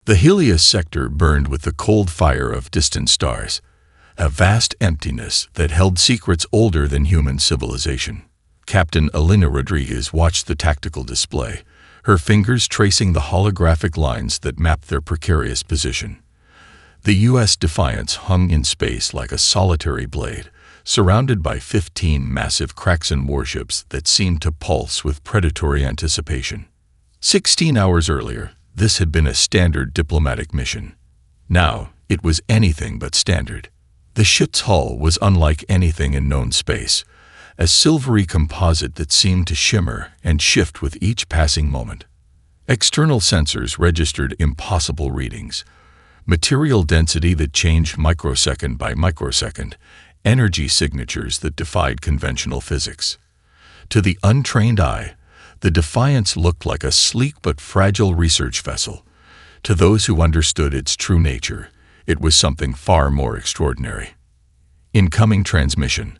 The Helios sector burned with the cold fire of distant stars, a vast emptiness that held secrets older than human civilization. Captain Elena Rodriguez watched the tactical display, her fingers tracing the holographic lines that mapped their precarious position. The U.S. Defiance hung in space like a solitary blade, surrounded by 15 massive Kraxan warships that seemed to pulse with predatory anticipation. 16 hours earlier, this had been a standard diplomatic mission. Now, it was anything but standard. The ship's hull was unlike anything in known space, a silvery composite that seemed to shimmer and shift with each passing moment. External sensors registered impossible readings: material density that changed microsecond by microsecond, energy signatures that defied conventional physics. To the untrained eye, the Defiance looked like a sleek but fragile research vessel. To those who understood its true nature, it was something far more extraordinary. Incoming transmission.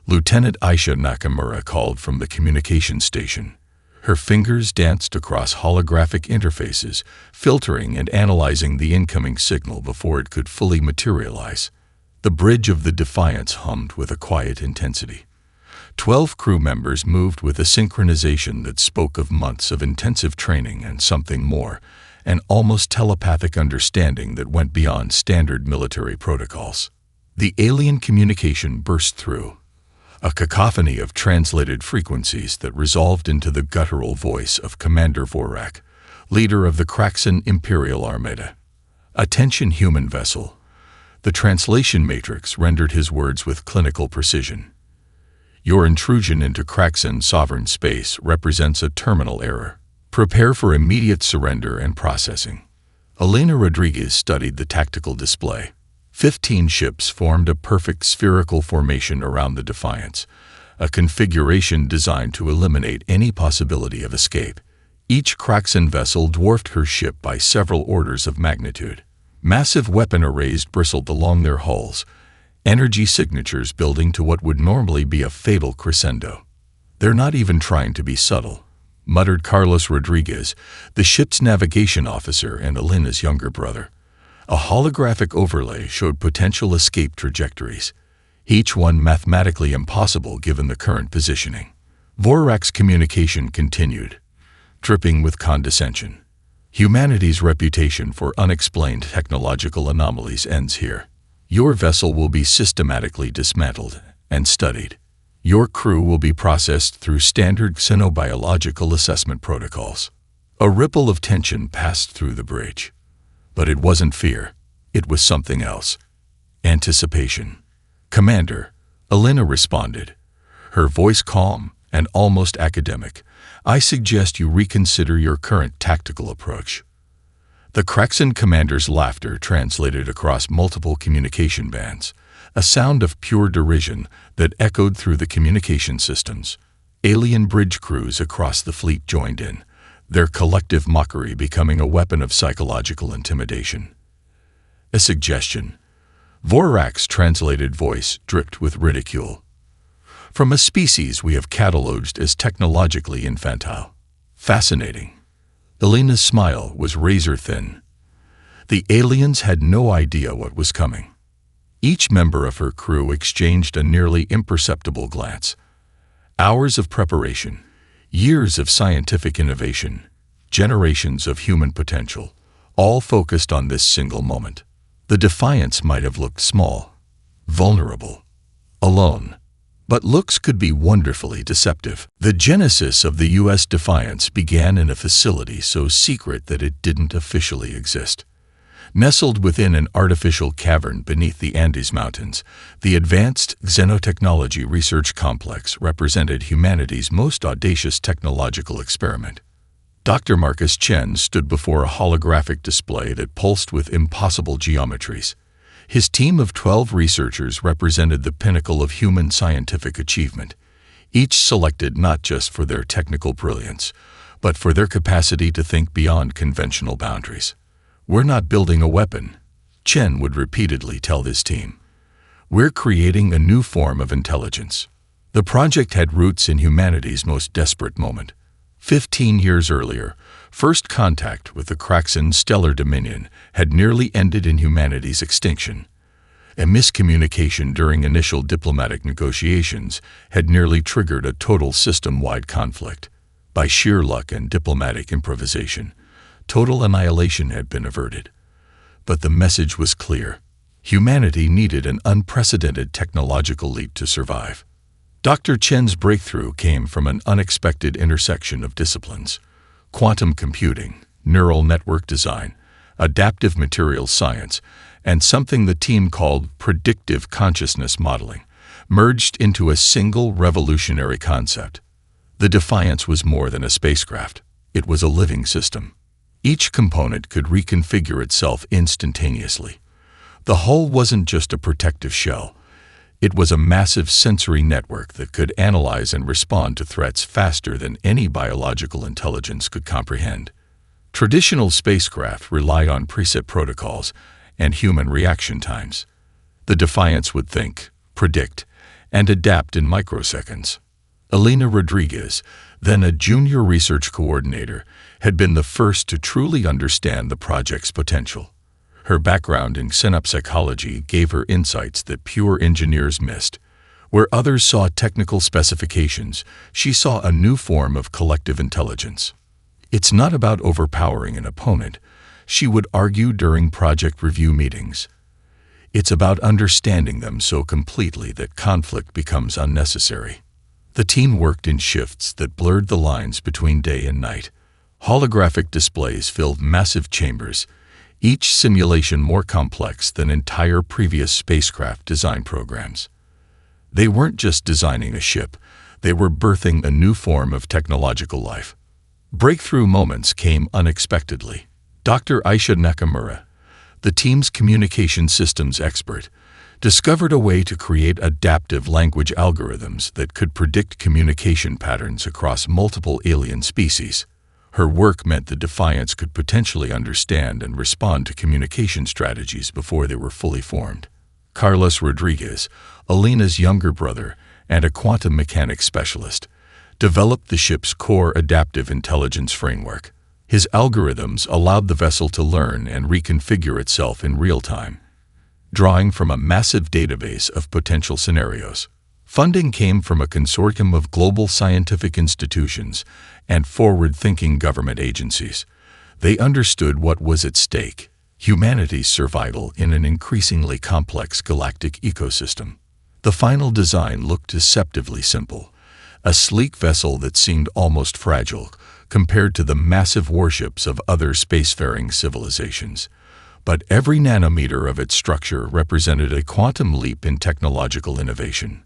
Lieutenant Aisha Nakamura called from the communication station. Her fingers danced across holographic interfaces, filtering and analyzing the incoming signal before it could fully materialize. The bridge of the Defiance hummed with a quiet intensity. 12 crew members moved with a synchronization that spoke of months of intensive training and something more, an almost telepathic understanding that went beyond standard military protocols. The alien communication burst through, a cacophony of translated frequencies that resolved into the guttural voice of Commander Vorak, leader of the Kraxan Imperial Armada. "Attention, human vessel." The translation matrix rendered his words with clinical precision. "Your intrusion into Kraxan sovereign space represents a terminal error. Prepare for immediate surrender and processing." Elena Rodriguez studied the tactical display. 15 ships formed a perfect spherical formation around the Defiance, a configuration designed to eliminate any possibility of escape. Each Kraxan vessel dwarfed her ship by several orders of magnitude. Massive weapon arrays bristled along their hulls, energy signatures building to what would normally be a fatal crescendo. "They're not even trying to be subtle," muttered Carlos Rodriguez, the ship's navigation officer and Elena's younger brother. A holographic overlay showed potential escape trajectories, each one mathematically impossible given the current positioning. Vorak's communication continued, dripping with condescension. "Humanity's reputation for unexplained technological anomalies ends here. Your vessel will be systematically dismantled and studied. Your crew will be processed through standard xenobiological assessment protocols." A ripple of tension passed through the bridge. But it wasn't fear. It was something else. Anticipation. "Commander," Elena responded, her voice calm and almost academic, "I suggest you reconsider your current tactical approach." The Kraxan commander's laughter translated across multiple communication bands, a sound of pure derision that echoed through the communication systems. Alien bridge crews across the fleet joined in, their collective mockery becoming a weapon of psychological intimidation. A suggestion. Vorak's translated voice dripped with ridicule. "From a species we have cataloged as technologically infantile." Fascinating. Elena's smile was razor-thin. The aliens had no idea what was coming. Each member of her crew exchanged a nearly imperceptible glance. Hours of preparation, years of scientific innovation, generations of human potential, all focused on this single moment. The Defiance might have looked small, vulnerable, alone. But looks could be wonderfully deceptive. The genesis of the U.S. Defiance began in a facility so secret that it didn't officially exist. Nestled within an artificial cavern beneath the Andes Mountains, the Advanced Xenotechnology Research Complex represented humanity's most audacious technological experiment. Dr. Marcus Chen stood before a holographic display that pulsed with impossible geometries. His team of 12 researchers represented the pinnacle of human scientific achievement, each selected not just for their technical brilliance, but for their capacity to think beyond conventional boundaries. "We're not building a weapon," Chen would repeatedly tell his team. "We're creating a new form of intelligence." The project had roots in humanity's most desperate moment. 15 years earlier, First contact with the Kraxan stellar dominion had nearly ended in humanity's extinction. A miscommunication during initial diplomatic negotiations had nearly triggered a total system-wide conflict. By sheer luck and diplomatic improvisation, total annihilation had been averted. But the message was clear. Humanity needed an unprecedented technological leap to survive. Dr. Chen's breakthrough came from an unexpected intersection of disciplines. Quantum computing, neural network design, adaptive materials science, and something the team called predictive consciousness modeling, merged into a single revolutionary concept. The Defiance was more than a spacecraft. It was a living system. Each component could reconfigure itself instantaneously. The hull wasn't just a protective shell. It was a massive sensory network that could analyze and respond to threats faster than any biological intelligence could comprehend. Traditional spacecraft rely on preset protocols and human reaction times. The Defiance would think, predict, and adapt in microseconds. Elena Rodriguez, then a junior research coordinator, had been the first to truly understand the project's potential. Her background in synapsecology gave her insights that pure engineers missed. Where others saw technical specifications, she saw a new form of collective intelligence. It's not about overpowering an opponent, she would argue during project review meetings. It's about understanding them so completely that conflict becomes unnecessary. The team worked in shifts that blurred the lines between day and night. Holographic displays filled massive chambers, each simulation more complex than entire previous spacecraft design programs. They weren't just designing a ship, they were birthing a new form of technological life. Breakthrough moments came unexpectedly. Dr. Aisha Nakamura, the team's communication systems expert, discovered a way to create adaptive language algorithms that could predict communication patterns across multiple alien species. Her work meant the Defiance could potentially understand and respond to communication strategies before they were fully formed. Carlos Rodriguez, Elena's younger brother and a quantum mechanics specialist, developed the ship's core adaptive intelligence framework. His algorithms allowed the vessel to learn and reconfigure itself in real time, drawing from a massive database of potential scenarios. Funding came from a consortium of global scientific institutions and forward-thinking government agencies. They understood what was at stake: humanity's survival in an increasingly complex galactic ecosystem. The final design looked deceptively simple, a sleek vessel that seemed almost fragile compared to the massive warships of other spacefaring civilizations. But every nanometer of its structure represented a quantum leap in technological innovation.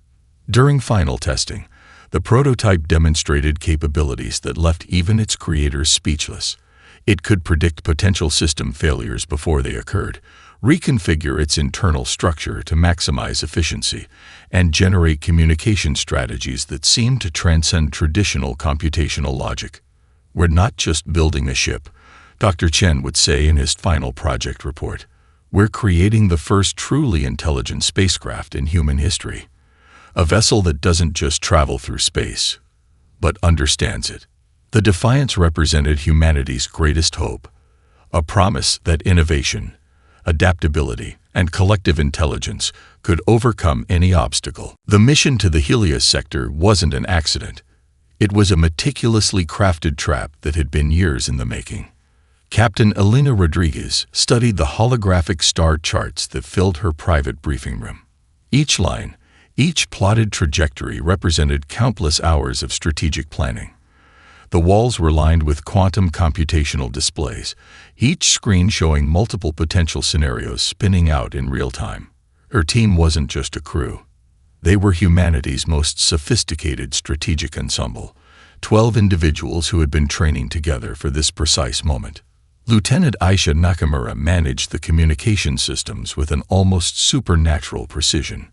During final testing, the prototype demonstrated capabilities that left even its creators speechless. It could predict potential system failures before they occurred, reconfigure its internal structure to maximize efficiency, and generate communication strategies that seemed to transcend traditional computational logic. "We're not just building a ship," Dr. Chen would say in his final project report. "We're creating the first truly intelligent spacecraft in human history. A vessel that doesn't just travel through space, but understands it." The Defiance represented humanity's greatest hope, a promise that innovation, adaptability, and collective intelligence could overcome any obstacle. The mission to the Helios sector wasn't an accident. It was a meticulously crafted trap that had been years in the making. Captain Elena Rodriguez studied the holographic star charts that filled her private briefing room. Each line, each plotted trajectory represented countless hours of strategic planning. The walls were lined with quantum computational displays, each screen showing multiple potential scenarios spinning out in real time. Her team wasn't just a crew. They were humanity's most sophisticated strategic ensemble, 12 individuals who had been training together for this precise moment. Lieutenant Aisha Nakamura managed the communication systems with an almost supernatural precision.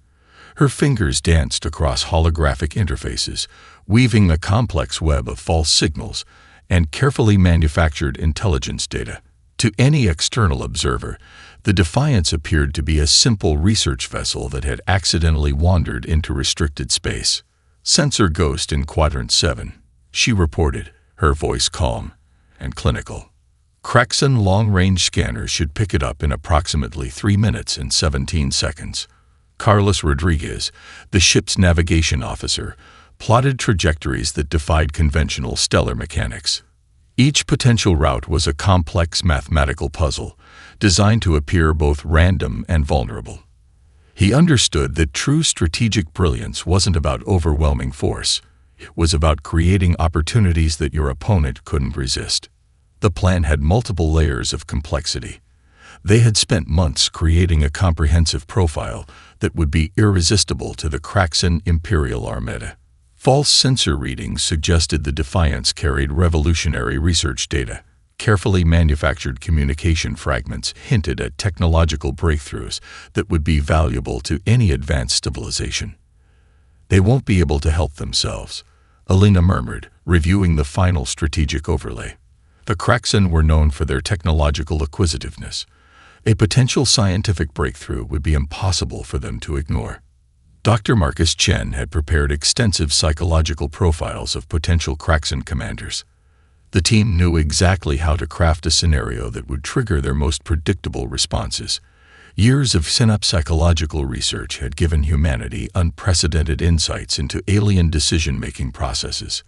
Her fingers danced across holographic interfaces, weaving a complex web of false signals and carefully manufactured intelligence data. To any external observer, the Defiance appeared to be a simple research vessel that had accidentally wandered into restricted space. "Sensor ghost in Quadrant 7, she reported, her voice calm. and clinical. Kraxon long-range scanners should pick it up in approximately 3 minutes and 17 seconds. Carlos Rodriguez, the ship's navigation officer, plotted trajectories that defied conventional stellar mechanics. Each potential route was a complex mathematical puzzle, designed to appear both random and vulnerable. He understood that true strategic brilliance wasn't about overwhelming force. It was about creating opportunities that your opponent couldn't resist. The plan had multiple layers of complexity. They had spent months creating a comprehensive profile that would be irresistible to the Kraxon Imperial Armada. False sensor readings suggested the Defiance carried revolutionary research data. Carefully manufactured communication fragments hinted at technological breakthroughs that would be valuable to any advanced civilization. "They won't be able to help themselves," Alina murmured, reviewing the final strategic overlay. The Kraxon were known for their technological acquisitiveness. A potential scientific breakthrough would be impossible for them to ignore. Dr. Marcus Chen had prepared extensive psychological profiles of potential Kraxon commanders. The team knew exactly how to craft a scenario that would trigger their most predictable responses. Years of synapse-psychological research had given humanity unprecedented insights into alien decision-making processes.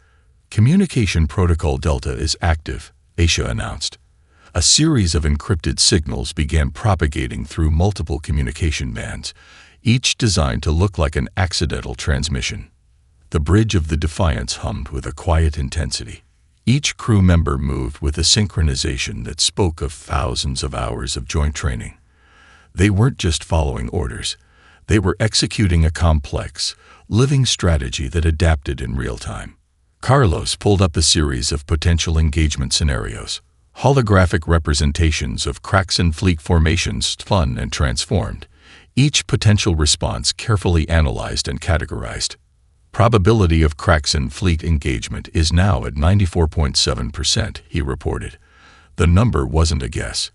"Communication Protocol Delta is active," Aisha announced. A series of encrypted signals began propagating through multiple communication bands, each designed to look like an accidental transmission. The bridge of the Defiance hummed with a quiet intensity. Each crew member moved with a synchronization that spoke of thousands of hours of joint training. They weren't just following orders. They were executing a complex, living strategy that adapted in real time. Carlos pulled up a series of potential engagement scenarios. Holographic representations of Kraxon fleet formations spun and transformed. Each potential response carefully analyzed and categorized. "Probability of Kraxon fleet engagement is now at 94.7%, he reported. The number wasn't a guess.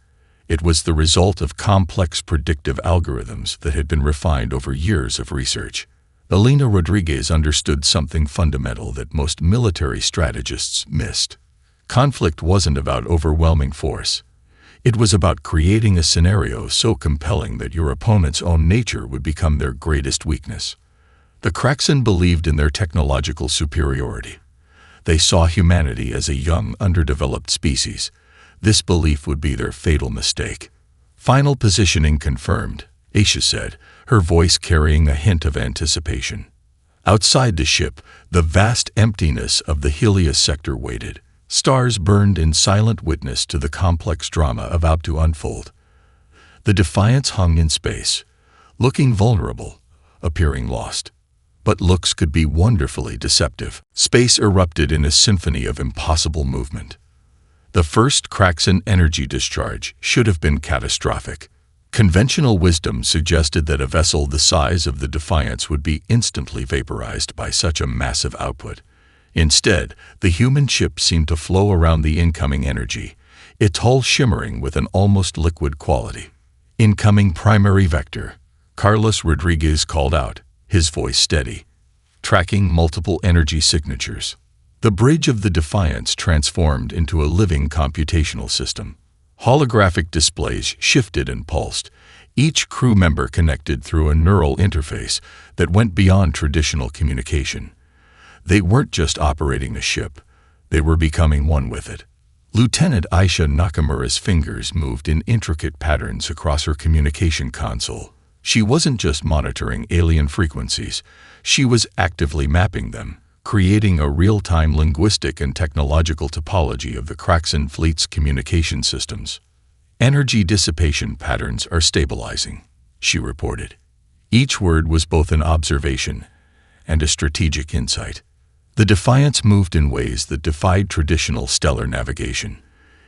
It was the result of complex predictive algorithms that had been refined over years of research. Alina Rodriguez understood something fundamental that most military strategists missed. Conflict wasn't about overwhelming force. It was about creating a scenario so compelling that your opponent's own nature would become their greatest weakness. The Kraxon believed in their technological superiority. They saw humanity as a young, underdeveloped species. This belief would be their fatal mistake. "Final positioning confirmed," Aisha said, her voice carrying a hint of anticipation. Outside the ship, the vast emptiness of the Helios sector waited. Stars burned in silent witness to the complex drama about to unfold. The Defiance hung in space, looking vulnerable, appearing lost. But looks could be wonderfully deceptive. Space erupted in a symphony of impossible movement. The first Kraxon energy discharge should have been catastrophic. Conventional wisdom suggested that a vessel the size of the Defiance would be instantly vaporized by such a massive output. Instead, the human ship seemed to flow around the incoming energy, its hull shimmering with an almost liquid quality. "Incoming primary vector," Carlos Rodriguez called out, his voice steady, tracking multiple energy signatures. The bridge of the Defiance transformed into a living computational system. Holographic displays shifted and pulsed, each crew member connected through a neural interface that went beyond traditional communication. They weren't just operating the ship, they were becoming one with it. Lieutenant Aisha Nakamura's fingers moved in intricate patterns across her communication console. She wasn't just monitoring alien frequencies, she was actively mapping them, creating a real-time linguistic and technological topology of the Kraxon fleet's communication systems. "Energy dissipation patterns are stabilizing," she reported. Each word was both an observation and a strategic insight. The Defiance moved in ways that defied traditional stellar navigation.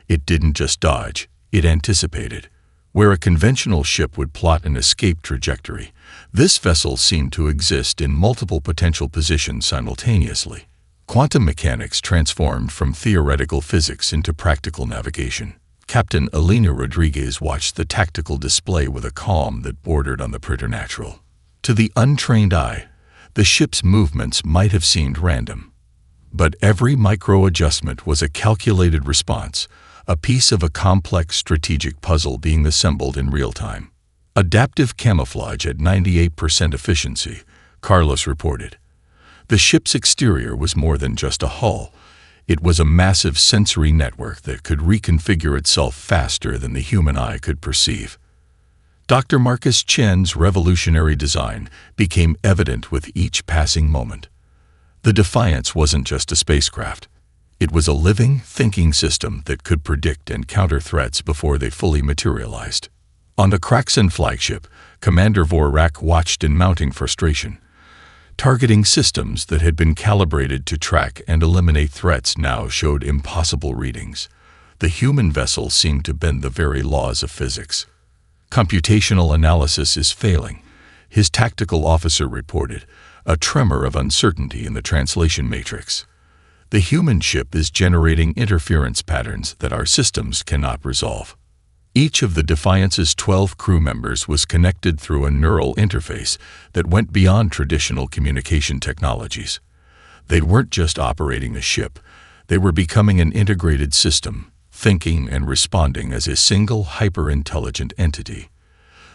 It didn't just dodge, it anticipated. Where a conventional ship would plot an escape trajectory, this vessel seemed to exist in multiple potential positions simultaneously. Quantum mechanics transformed from theoretical physics into practical navigation. Captain Alina Rodriguez watched the tactical display with a calm that bordered on the preternatural. To the untrained eye, the ship's movements might have seemed random. But every micro-adjustment was a calculated response, a piece of a complex strategic puzzle being assembled in real time. Adaptive camouflage at 98% efficiency, Carlos reported. The ship's exterior was more than just a hull. It was a massive sensory network that could reconfigure itself faster than the human eye could perceive. Dr. Marcus Chen's revolutionary design became evident with each passing moment. The Defiance wasn't just a spacecraft. It was a living, thinking system that could predict and counter threats before they fully materialized. On the Kraxan flagship, Commander Vorak watched in mounting frustration. Targeting systems that had been calibrated to track and eliminate threats now showed impossible readings. The human vessel seemed to bend the very laws of physics. Computational analysis is failing, his tactical officer reported, a tremor of uncertainty in the translation matrix. The human ship is generating interference patterns that our systems cannot resolve. Each of the Defiance's 12 crew members was connected through a neural interface that went beyond traditional communication technologies. They weren't just operating a ship, they were becoming an integrated system, thinking and responding as a single hyper-intelligent entity.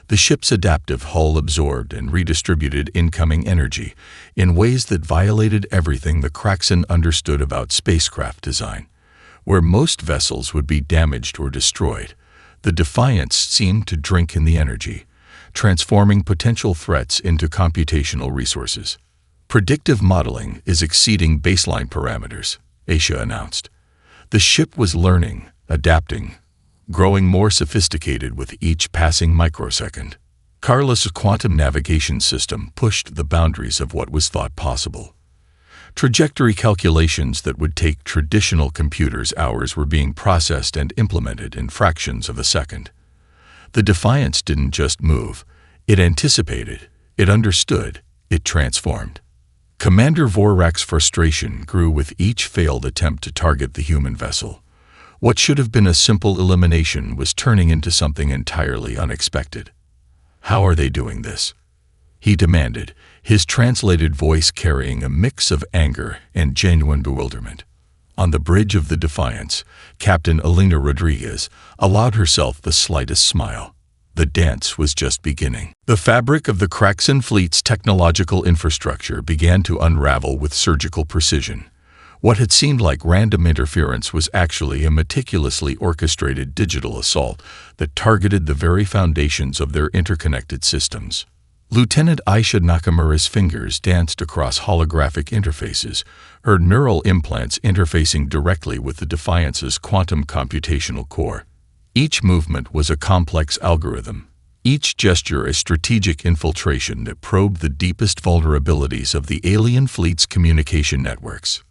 The ship's adaptive hull absorbed and redistributed incoming energy in ways that violated everything the Kraxan understood about spacecraft design. Where most vessels would be damaged or destroyed, the Defiance seemed to drink in the energy, transforming potential threats into computational resources. Predictive modeling is exceeding baseline parameters, Asia announced. The ship was learning, adapting, growing more sophisticated with each passing microsecond. Carlos' quantum navigation system pushed the boundaries of what was thought possible. Trajectory calculations that would take traditional computers hours were being processed and implemented in fractions of a second. The Defiance didn't just move. It anticipated, it understood, it transformed. Commander Vorak's frustration grew with each failed attempt to target the human vessel. What should have been a simple elimination was turning into something entirely unexpected. "How are they doing this?" he demanded, his translated voice carrying a mix of anger and genuine bewilderment. On the bridge of the Defiance, Captain Elena Rodriguez allowed herself the slightest smile. The dance was just beginning. The fabric of the Kraxan fleet's technological infrastructure began to unravel with surgical precision. What had seemed like random interference was actually a meticulously orchestrated digital assault that targeted the very foundations of their interconnected systems. Lieutenant Aisha Nakamura's fingers danced across holographic interfaces, her neural implants interfacing directly with the Defiance's quantum computational core. Each movement was a complex algorithm, each gesture a strategic infiltration that probed the deepest vulnerabilities of the alien fleet's communication networks.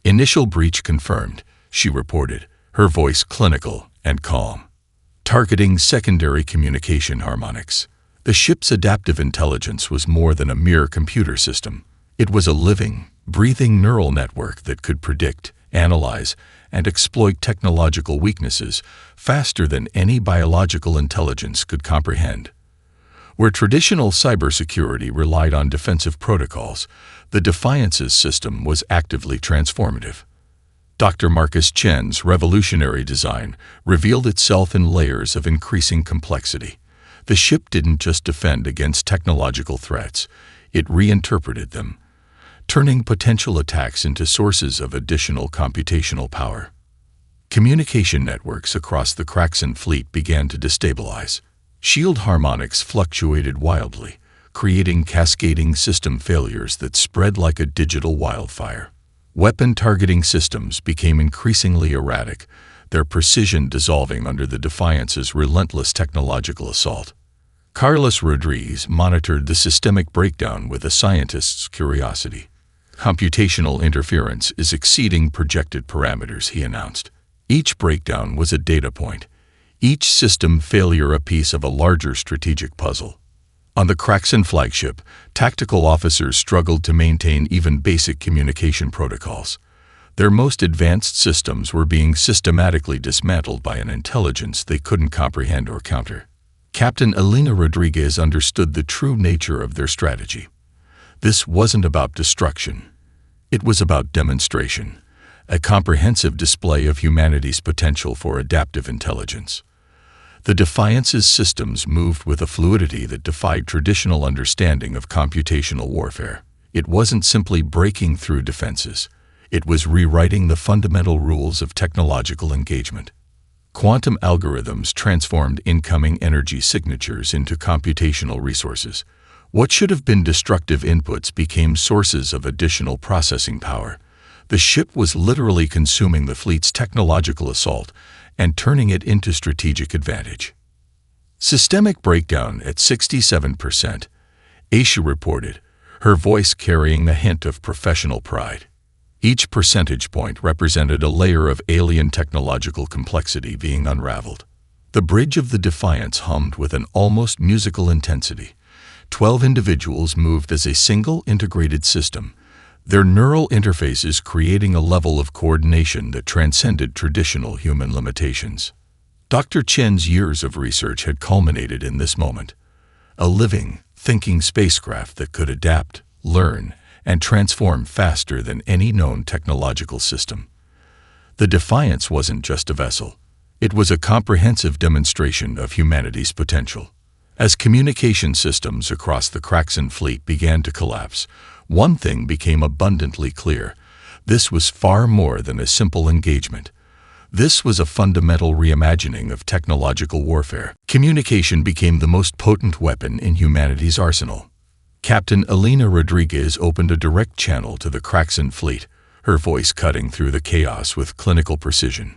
"Initial breach confirmed," she reported, her voice clinical and calm. "Targeting secondary communication harmonics." The ship's adaptive intelligence was more than a mere computer system. It was a living, breathing neural network that could predict, analyze, and exploit technological weaknesses faster than any biological intelligence could comprehend. Where traditional cybersecurity relied on defensive protocols, the Defiance's system was actively transformative. Dr. Marcus Chen's revolutionary design revealed itself in layers of increasing complexity. The ship didn't just defend against technological threats, it reinterpreted them, turning potential attacks into sources of additional computational power. Communication networks across the Kraxan fleet began to destabilize. Shield harmonics fluctuated wildly, creating cascading system failures that spread like a digital wildfire. Weapon targeting systems became increasingly erratic, their precision dissolving under the Defiance's relentless technological assault. Carlos Rodriguez monitored the systemic breakdown with a scientist's curiosity. "Computational interference is exceeding projected parameters," he announced. Each breakdown was a data point, each system failure a piece of a larger strategic puzzle. On the Kraxan flagship, tactical officers struggled to maintain even basic communication protocols. Their most advanced systems were being systematically dismantled by an intelligence they couldn't comprehend or counter. Captain Elena Rodriguez understood the true nature of their strategy. This wasn't about destruction. It was about demonstration, a comprehensive display of humanity's potential for adaptive intelligence. The Defiance's systems moved with a fluidity that defied traditional understanding of computational warfare. It wasn't simply breaking through defenses. It was rewriting the fundamental rules of technological engagement. Quantum algorithms transformed incoming energy signatures into computational resources. What should have been destructive inputs became sources of additional processing power. The ship was literally consuming the fleet's technological assault and turning it into strategic advantage. Systemic breakdown at 67%, Aisha reported, her voice carrying the hint of professional pride. Each percentage point represented a layer of alien technological complexity being unraveled. The bridge of the Defiance hummed with an almost musical intensity. 12 individuals moved as a single integrated system, their neural interfaces creating a level of coordination that transcended traditional human limitations. Dr. Chen's years of research had culminated in this moment. A living, thinking spacecraft that could adapt, learn, and transform faster than any known technological system. The Defiance wasn't just a vessel. It was a comprehensive demonstration of humanity's potential. As communication systems across the Kraxan fleet began to collapse, one thing became abundantly clear. This was far more than a simple engagement. This was a fundamental reimagining of technological warfare. Communication became the most potent weapon in humanity's arsenal. Captain Elena Rodriguez opened a direct channel to the Kraxan fleet, her voice cutting through the chaos with clinical precision.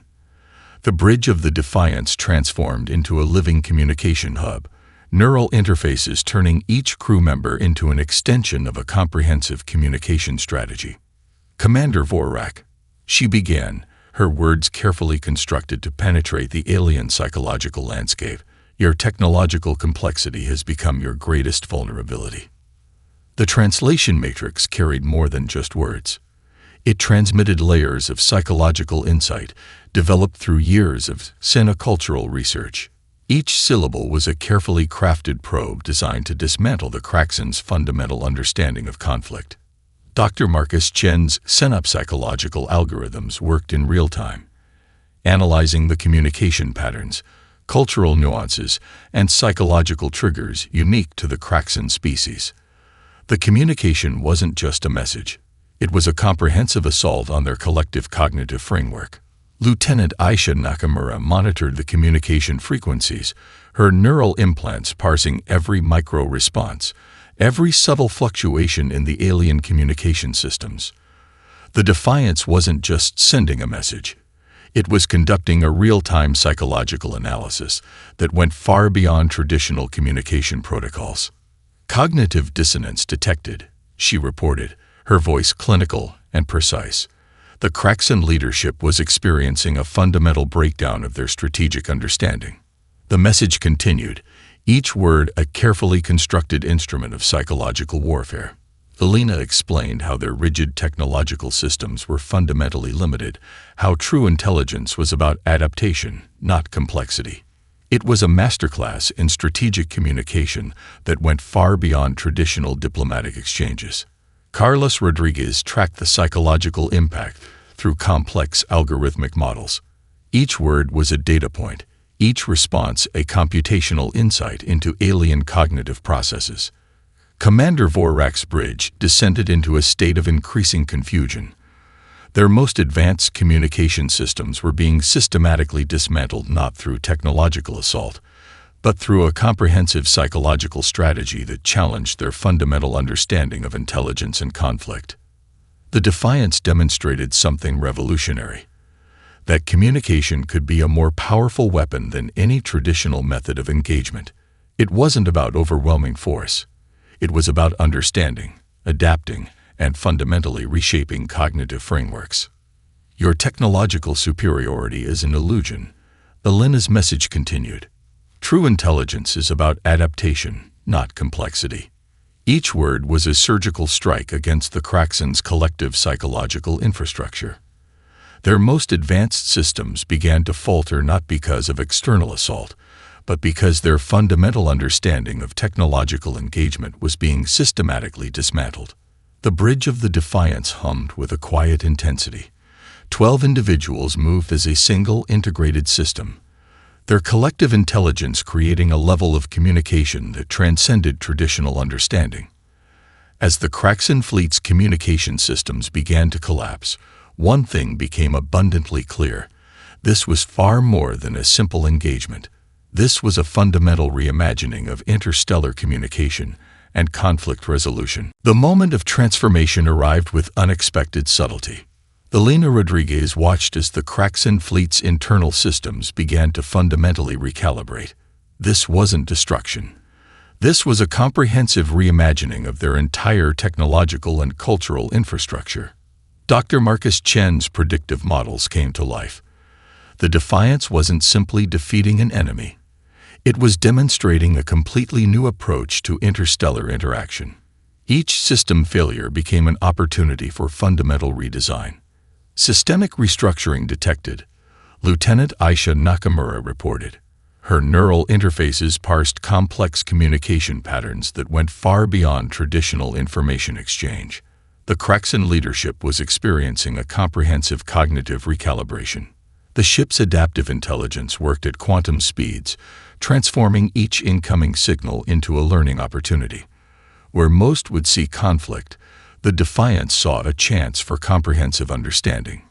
The bridge of the Defiance transformed into a living communication hub, neural interfaces turning each crew member into an extension of a comprehensive communication strategy. Commander Vorak, she began, her words carefully constructed to penetrate the alien psychological landscape. Your technological complexity has become your greatest vulnerability. The translation matrix carried more than just words. It transmitted layers of psychological insight developed through years of cinecultural research. Each syllable was a carefully crafted probe designed to dismantle the Kraxan's fundamental understanding of conflict. Dr. Marcus Chen's synapsological algorithms worked in real time, analyzing the communication patterns, cultural nuances, and psychological triggers unique to the Kraxan species. The communication wasn't just a message. It was a comprehensive assault on their collective cognitive framework. Lieutenant Aisha Nakamura monitored the communication frequencies, her neural implants parsing every micro-response, every subtle fluctuation in the alien communication systems. The Defiance wasn't just sending a message. It was conducting a real-time psychological analysis that went far beyond traditional communication protocols. Cognitive dissonance detected, she reported, her voice clinical and precise. The Kraxan leadership was experiencing a fundamental breakdown of their strategic understanding. The message continued, each word a carefully constructed instrument of psychological warfare. Elena explained how their rigid technological systems were fundamentally limited, how true intelligence was about adaptation, not complexity. It was a masterclass in strategic communication that went far beyond traditional diplomatic exchanges. Carlos Rodriguez tracked the psychological impact through complex algorithmic models. Each word was a data point, each response a computational insight into alien cognitive processes. Commander Vorak's bridge descended into a state of increasing confusion. Their most advanced communication systems were being systematically dismantled not through technological assault, but through a comprehensive psychological strategy that challenged their fundamental understanding of intelligence and conflict. The Defiance demonstrated something revolutionary: that communication could be a more powerful weapon than any traditional method of engagement. It wasn't about overwhelming force. It was about understanding, adapting, and fundamentally reshaping cognitive frameworks. Your technological superiority is an illusion, Elena's message continued. True intelligence is about adaptation, not complexity. Each word was a surgical strike against the Kraxan's collective psychological infrastructure. Their most advanced systems began to falter not because of external assault, but because their fundamental understanding of technological engagement was being systematically dismantled. The bridge of the Defiance hummed with a quiet intensity. 12 individuals moved as a single integrated system, their collective intelligence creating a level of communication that transcended traditional understanding. As the Kraxan fleet's communication systems began to collapse, one thing became abundantly clear. This was far more than a simple engagement. This was a fundamental reimagining of interstellar communication and conflict resolution. The moment of transformation arrived with unexpected subtlety. Elena Rodriguez watched as the Kraxan fleet's internal systems began to fundamentally recalibrate. This wasn't destruction. This was a comprehensive reimagining of their entire technological and cultural infrastructure. Dr. Marcus Chen's predictive models came to life. The Defiance wasn't simply defeating an enemy. It was demonstrating a completely new approach to interstellar interaction. Each system failure became an opportunity for fundamental redesign. Systemic restructuring detected, Lieutenant Aisha Nakamura reported. Her neural interfaces parsed complex communication patterns that went far beyond traditional information exchange. The Kraxan leadership was experiencing a comprehensive cognitive recalibration. The ship's adaptive intelligence worked at quantum speeds, transforming each incoming signal into a learning opportunity. Where most would see conflict, the Defiance saw a chance for comprehensive understanding.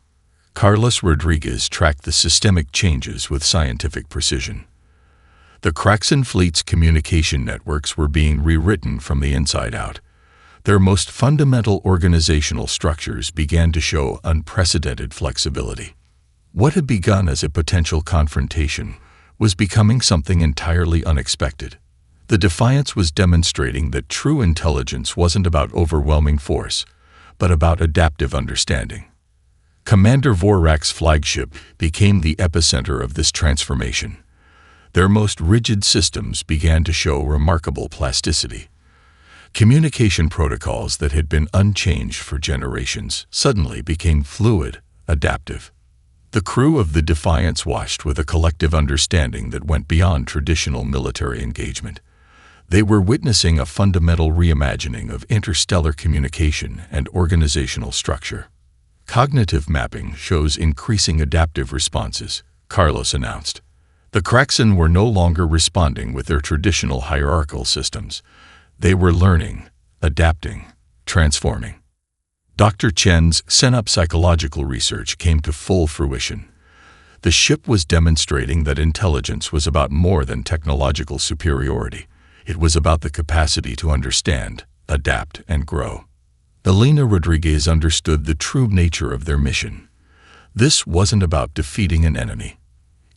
Carlos Rodriguez tracked the systemic changes with scientific precision. The Kraxan fleet's communication networks were being rewritten from the inside out. Their most fundamental organizational structures began to show unprecedented flexibility. What had begun as a potential confrontation was becoming something entirely unexpected. The Defiance was demonstrating that true intelligence wasn't about overwhelming force, but about adaptive understanding. Commander Vorak's flagship became the epicenter of this transformation. Their most rigid systems began to show remarkable plasticity. Communication protocols that had been unchanged for generations suddenly became fluid, adaptive. The crew of the Defiance watched with a collective understanding that went beyond traditional military engagement. They were witnessing a fundamental reimagining of interstellar communication and organizational structure. Cognitive mapping shows increasing adaptive responses, Carlos announced. The Kraxan were no longer responding with their traditional hierarchical systems. They were learning, adapting, transforming. Dr. Chen's set-up psychological research came to full fruition. The ship was demonstrating that intelligence was about more than technological superiority. It was about the capacity to understand, adapt, and grow. Elena Rodriguez understood the true nature of their mission. This wasn't about defeating an enemy.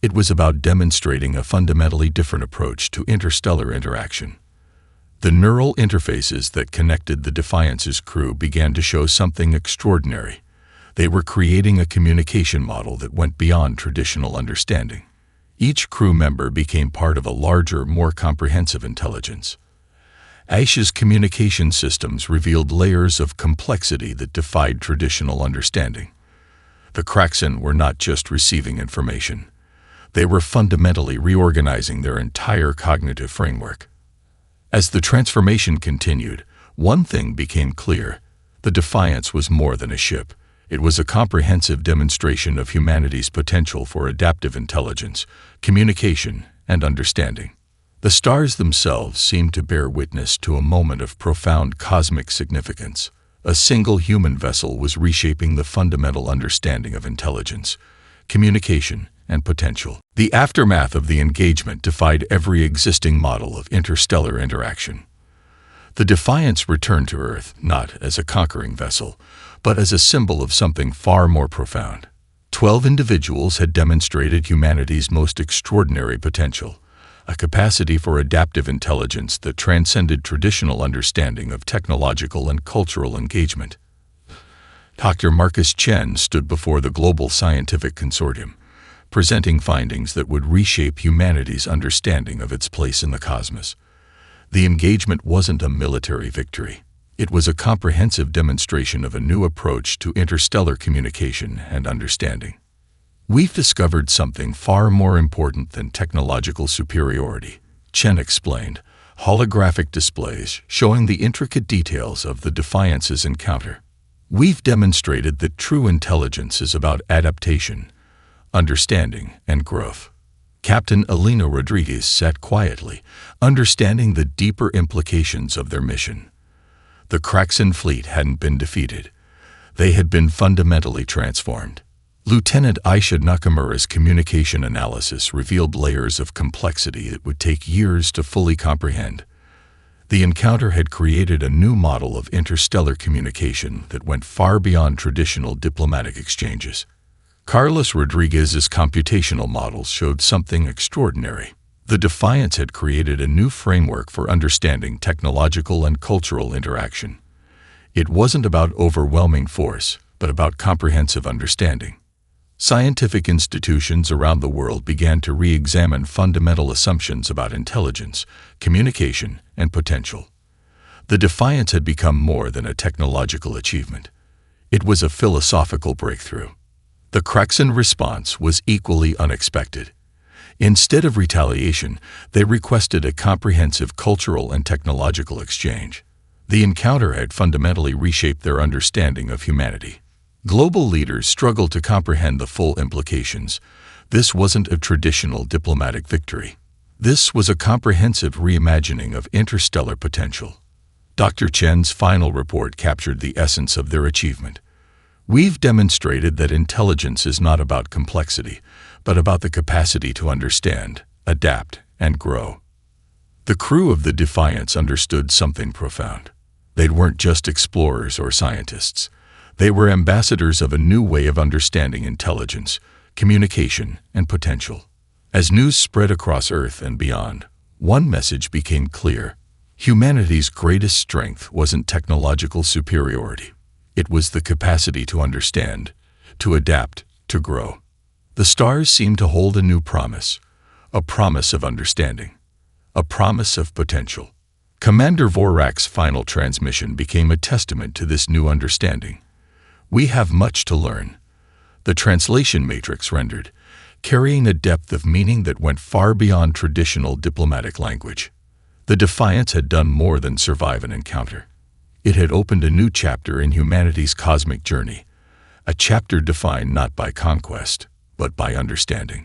It was about demonstrating a fundamentally different approach to interstellar interaction. The neural interfaces that connected the Defiance's crew began to show something extraordinary. They were creating a communication model that went beyond traditional understanding. Each crew member became part of a larger, more comprehensive intelligence. Aisha's communication systems revealed layers of complexity that defied traditional understanding. The Kraxan were not just receiving information. They were fundamentally reorganizing their entire cognitive framework. As the transformation continued, one thing became clear. The Defiance was more than a ship. It was a comprehensive demonstration of humanity's potential for adaptive intelligence, communication, and understanding. The stars themselves seemed to bear witness to a moment of profound cosmic significance. A single human vessel was reshaping the fundamental understanding of intelligence, communication, and potential. The aftermath of the engagement defied every existing model of interstellar interaction. The Defiance returned to Earth not as a conquering vessel, but as a symbol of something far more profound. 12 individuals had demonstrated humanity's most extraordinary potential, a capacity for adaptive intelligence that transcended traditional understanding of technological and cultural engagement. Dr. Marcus Chen stood before the global scientific consortium, presenting findings that would reshape humanity's understanding of its place in the cosmos. The engagement wasn't a military victory. It was a comprehensive demonstration of a new approach to interstellar communication and understanding. We've discovered something far more important than technological superiority, Chen explained, holographic displays showing the intricate details of the Defiance's encounter. We've demonstrated that true intelligence is about adaptation, understanding, and growth. Captain Elena Rodriguez sat quietly, understanding the deeper implications of their mission. The Kraxan fleet hadn't been defeated. They had been fundamentally transformed. Lieutenant Aisha Nakamura's communication analysis revealed layers of complexity that would take years to fully comprehend. The encounter had created a new model of interstellar communication that went far beyond traditional diplomatic exchanges. Carlos Rodriguez's computational models showed something extraordinary. The Defiance had created a new framework for understanding technological and cultural interaction. It wasn't about overwhelming force, but about comprehensive understanding. Scientific institutions around the world began to re-examine fundamental assumptions about intelligence, communication, and potential. The Defiance had become more than a technological achievement. It was a philosophical breakthrough. The Kraxan response was equally unexpected. Instead of retaliation, they requested a comprehensive cultural and technological exchange. The encounter had fundamentally reshaped their understanding of humanity. Global leaders struggled to comprehend the full implications. This wasn't a traditional diplomatic victory. This was a comprehensive reimagining of interstellar potential. Dr. Chen's final report captured the essence of their achievement. We've demonstrated that intelligence is not about complexity, but about the capacity to understand, adapt, and grow. The crew of the Defiance understood something profound. They weren't just explorers or scientists. They were ambassadors of a new way of understanding intelligence, communication, and potential. As news spread across Earth and beyond, one message became clear. Humanity's greatest strength wasn't technological superiority. It was the capacity to understand, to adapt, to grow. The stars seemed to hold a new promise, a promise of understanding, a promise of potential. Commander Vorak's final transmission became a testament to this new understanding. We have much to learn. The translation matrix rendered, carrying a depth of meaning that went far beyond traditional diplomatic language. The Defiance had done more than survive an encounter. It had opened a new chapter in humanity's cosmic journey, a chapter defined not by conquest, but by understanding.